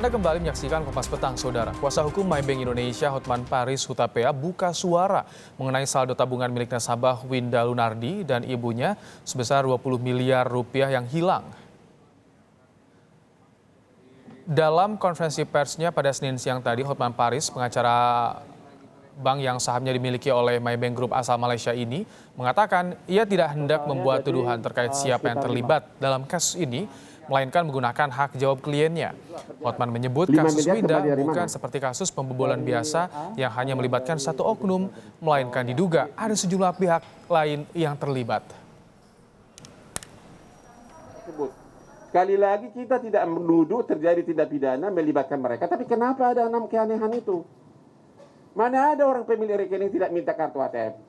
Anda kembali menyaksikan Kompas Petang, Saudara. Kuasa hukum Maybank Indonesia, Hotman Paris Hutapea, buka suara mengenai saldo tabungan milik nasabah Winda Lunardi dan ibunya sebesar 20 miliar rupiah yang hilang. Dalam konferensi persnya pada Senin siang tadi, Hotman Paris, pengacara bank yang sahamnya dimiliki oleh Maybank Group asal Malaysia ini, mengatakan ia tidak hendak membuat tuduhan terkait siapa yang terlibat dalam kasus ini, melainkan menggunakan hak jawab kliennya. Hotman menyebut kasus Winda bukan seperti kasus pembobolan biasa yang hanya melibatkan satu oknum, melainkan diduga ada sejumlah pihak lain yang terlibat. Sekali lagi kita tidak menuduh terjadi tindak pidana melibatkan mereka, tapi kenapa ada 6 keanehan itu? Mana ada orang pemilik rekening tidak minta kartu ATM?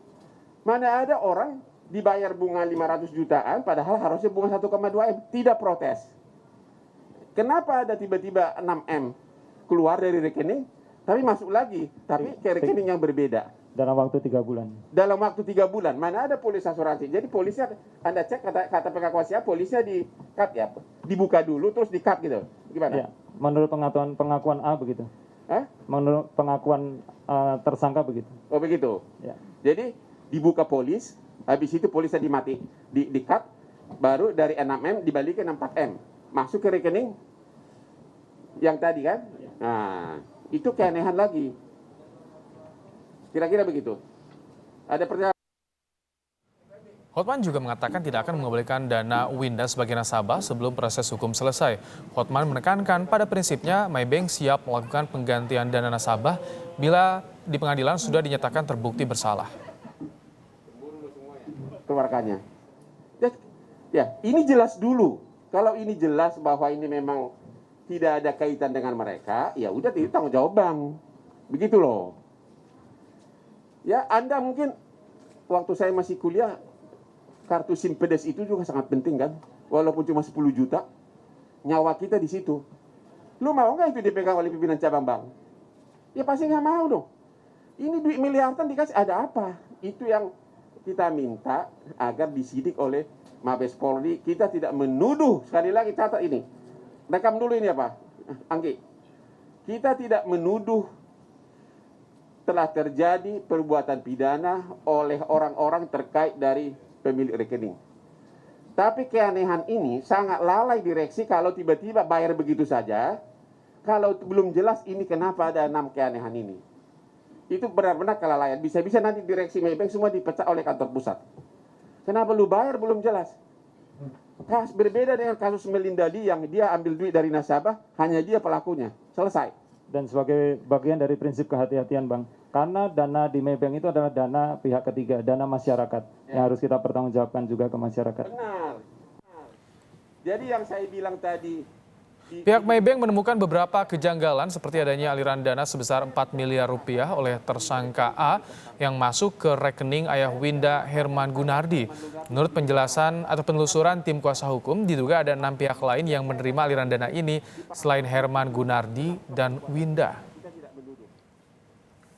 Mana ada orang dibayar bunga 500 jutaan padahal harusnya bunga 1,2 M, tidak protes. Kenapa ada tiba-tiba 6 M keluar dari rekening, tapi masuk lagi, tapi ke rekening yang berbeda? Dalam waktu 3 bulan. Dalam waktu 3 bulan, mana ada polis asuransi? Jadi polisnya, Anda cek kata pengakuan siapa, polisnya di cut ya, dibuka dulu terus di cut gitu. Gimana? Ya, menurut pengakuan A begitu. Menurut pengakuan tersangka begitu. Oh begitu. Ya. Jadi dibuka polis, habis itu polisnya di cut, baru dari 6 M dibalikin 4 M, masuk ke rekening yang tadi kan? Nah, itu keanehan lagi. Kira-kira begitu. Ada pertanyaan? Hotman juga mengatakan tidak akan mengembalikan dana Winda sebagai nasabah sebelum proses hukum selesai. Hotman menekankan pada prinsipnya Maybank siap melakukan penggantian dana nasabah bila di pengadilan sudah dinyatakan terbukti bersalah. Keluarkannya. Ya, ini jelas dulu. Kalau ini jelas bahwa ini memang tidak ada kaitan dengan mereka, ya udah itu tanggung jawab bank. Begitu loh. Ya, Anda mungkin waktu saya masih kuliah, kartu SIM pedes itu juga sangat penting kan? Walaupun cuma 10 juta, nyawa kita di situ. Lu mau nggak itu dipegang oleh pimpinan cabang bank? Ya pasti nggak mau dong. Ini duit miliaran dikasih, ada apa? Itu yang kita minta agar disidik oleh Mabes Polri. Kita tidak menuduh, sekali lagi catat ini. Rekam dulu ini apa? Anggi. Kita tidak menuduh telah terjadi perbuatan pidana oleh orang-orang terkait dari pemilik rekening. Tapi keanehan ini sangat lalai direksi kalau tiba-tiba bayar begitu saja. Kalau belum jelas ini kenapa ada 6 keanehan ini. Itu benar-benar kelalaian. Bisa-bisa nanti direksi Maybank semua dipecat oleh kantor pusat. Kenapa lu bayar belum jelas? Berbeda dengan kasus Melinda Lee yang dia ambil duit dari nasabah, hanya dia pelakunya. Selesai. Dan sebagai bagian dari prinsip kehati-hatian Bang, karena dana di Maybank itu adalah dana pihak ketiga, dana masyarakat, yang harus kita pertanggungjawabkan juga ke masyarakat. Benar. Jadi yang saya bilang tadi, Pihak Maybank menemukan beberapa kejanggalan seperti adanya aliran dana sebesar 4 miliar rupiah oleh tersangka A yang masuk ke rekening ayah Winda Herman Gunardi. Menurut penjelasan atau penelusuran tim kuasa hukum, diduga ada 6 pihak lain yang menerima aliran dana ini selain Herman Gunardi dan Winda.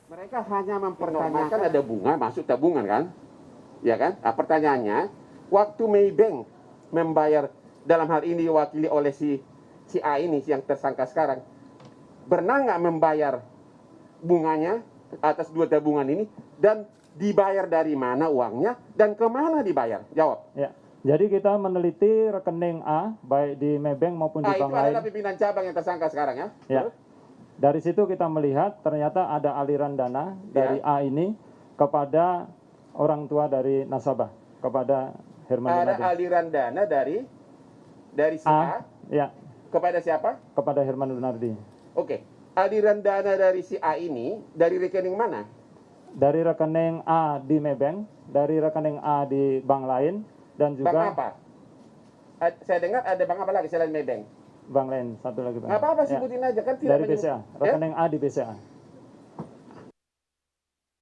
Mereka hanya mempertanyakan ada bunga masuk tabungan kan? Ya kan? Nah, pertanyaannya, waktu Maybank membayar, dalam hal ini diwakili oleh si A ini yang tersangka sekarang, pernah nggak membayar bunganya atas 2 tabungan ini, dan dibayar dari mana uangnya dan kemana dibayar? Jawab. Ya, jadi kita meneliti rekening A baik di Maybank maupun di bank lain. Itu adalah pimpinan cabang yang tersangka sekarang ya? Ya. Dari situ kita melihat ternyata ada aliran dana dari A ini kepada orang tua dari nasabah, kepada Herman Gunardi. Ada aliran dana dari si A? Ya. Kepada siapa? Kepada Herman Gunardi. Oke. Aliran dana dari si A ini dari rekening mana? Dari rekening A di Maybank, dari rekening A di bank lain, dan juga bank apa? Saya dengar ada bank apa lagi selain Maybank? Bank lain, satu lagi bank. Apa-apa sebutin aja kan tidak dari BCA, rekening A di BCA.